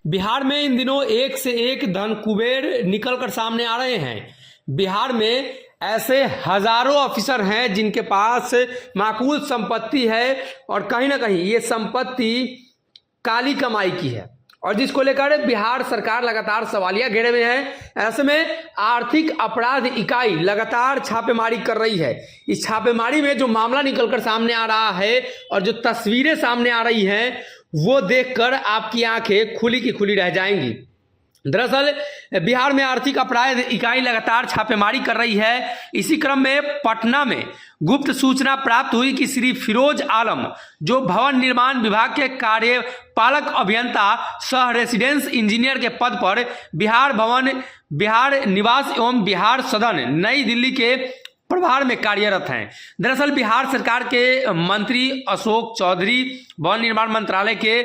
बिहार में इन दिनों एक से एक धन कुबेर निकलकर सामने आ रहे हैं। बिहार में ऐसे हजारों ऑफिसर हैं जिनके पास माकूल संपत्ति है और कहीं ना कहीं ये संपत्ति काली कमाई की है और जिसको लेकर बिहार सरकार लगातार सवालिया घेरे में है। ऐसे में आर्थिक अपराध इकाई लगातार छापेमारी कर रही है। इस छापेमारी में जो मामला निकलकर सामने आ रहा है और जो तस्वीरें सामने आ रही हैं वो देखकर आपकी आंखें खुली की खुली रह जाएंगी। दरअसल बिहार में आर्थिक अपराध इकाई लगातार छापेमारी कर रही है। इसी क्रम में पटना में गुप्त सूचना प्राप्त हुई कि श्री फिरोज आलम जो भवन निर्माण विभाग के कार्यपालक अभियंता सह रेसिडेंस इंजीनियर के पद पर बिहार भवन, बिहार निवास एवं बिहार सदन नई दिल्ली के प्रभार में कार्यरत हैं। दरअसल बिहार सरकार के मंत्री अशोक चौधरी भवन निर्माण मंत्रालय के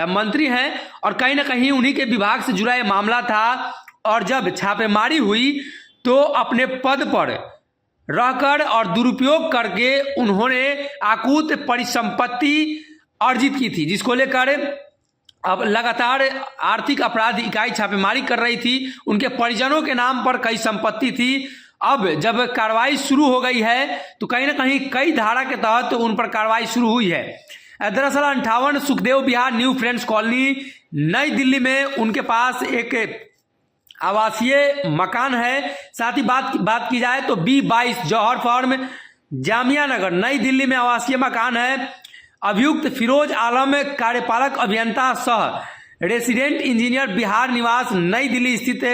मंत्री हैं और कहीं ना कहीं उन्हीं के विभाग से जुड़ा यह मामला था और जब छापेमारी हुई तो अपने पद पर रहकर और दुरुपयोग करके उन्होंने आकूत परिसंपत्ति अर्जित की थी, जिसको लेकर अब लगातार आर्थिक अपराध इकाई छापेमारी कर रही थी। उनके परिजनों के नाम पर कई संपत्ति थी। अब जब कार्रवाई शुरू हो गई है तो कहीं ना कहीं कई धारा के तहत उन पर कार्रवाई शुरू हुई है। दरअसल 58 सुखदेव विहार न्यू फ्रेंड्स कॉलोनी नई दिल्ली में उनके पास एक आवासीय मकान है। साथ ही बात की जाए तो B22 जौहर फार्म जामिया नगर नई दिल्ली में आवासीय मकान है। अभियुक्त फिरोज आलम कार्यपालक अभियंता सह रेसिडेंट इंजीनियर बिहार निवास नई दिल्ली स्थित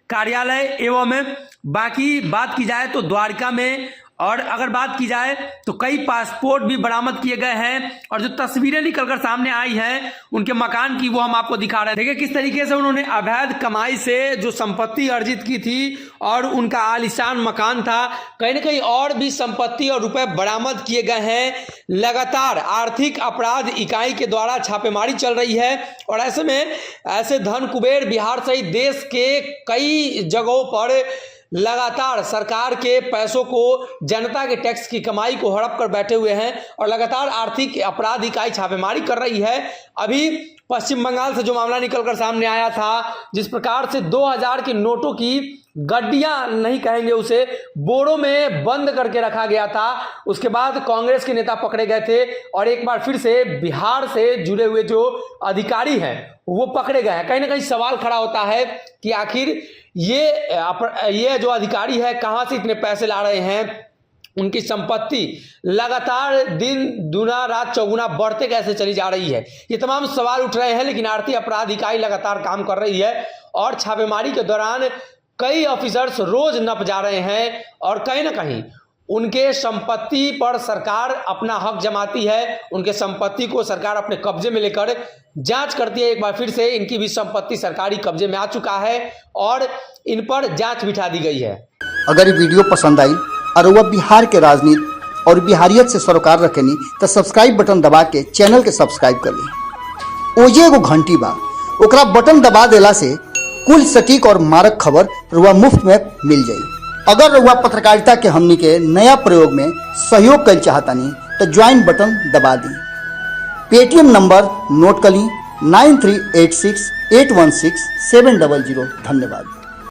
कार्यालय एवं बाकी बात की जाए तो द्वारका में, और अगर बात की जाए तो कई पासपोर्ट भी बरामद किए गए हैं और जो तस्वीरें निकलकर सामने आई हैं उनके मकान की वो हम आपको दिखा रहे हैं। देखिए किस तरीके से उन्होंने अवैध कमाई से जो संपत्ति अर्जित की थी और उनका आलीशान मकान था, कहीं ना कहीं और भी संपत्ति और रुपए बरामद किए गए हैं। लगातार आर्थिक अपराध इकाई के द्वारा छापेमारी चल रही है और ऐसे में ऐसे धन कुबेर बिहार सहित देश के कई जगहों पर लगातार सरकार के पैसों को, जनता के टैक्स की कमाई को हड़प कर बैठे हुए हैं और लगातार आर्थिक अपराध इकाई छापेमारी कर रही है। अभी पश्चिम बंगाल से जो मामला निकलकर सामने आया था, जिस प्रकार से 2000 के नोटों की गड्डियां नहीं कहेंगे उसे, बोरों में बंद करके रखा गया था। उसके बाद कांग्रेस के नेता पकड़े गए थे और एक बार फिर से बिहार से जुड़े हुए जो अधिकारी हैं वो पकड़े गए हैं। कहीं ना कहीं सवाल खड़ा होता है कि आखिर ये जो अधिकारी है कहां से इतने पैसे ला रहे हैं, उनकी संपत्ति लगातार दिन दूना रात चौगुना बढ़ते कैसे चली जा रही है, ये तमाम सवाल उठ रहे हैं। लेकिन आर्थिक अपराध इकाई लगातार काम कर रही है और छापेमारी के दौरान कई ऑफिसर्स रोज नप जा रहे हैं और कहीं ना कहीं उनके संपत्ति पर सरकार अपना हक जमाती है। उनके संपत्ति को सरकार अपने कब्जे में लेकर जांच करती है। एक बार फिर से इनकी भी संपत्ति सरकारी कब्जे में आ चुका है और इन पर जांच बिठा दी गई है। अगर ये वीडियो पसंद आई और वह बिहार के राजनीति और बिहारियत से सरोकार रखेनी तो सब्सक्राइब बटन दबा के चैनल के सब्सक्राइब कर ली। ओजे एगो घंटी बा, ओकरा बटन दबा देला से कुल सटीक और मारक खबर रुआ मुफ्त में मिल जाई। अगर रुआ पत्रकारिता के हमनी के नया प्रयोग में सहयोग कर चाहतानी तो ज्वाइन बटन दबा दी। पेटीएम नंबर नोट कर ली 9386816700। धन्यवाद।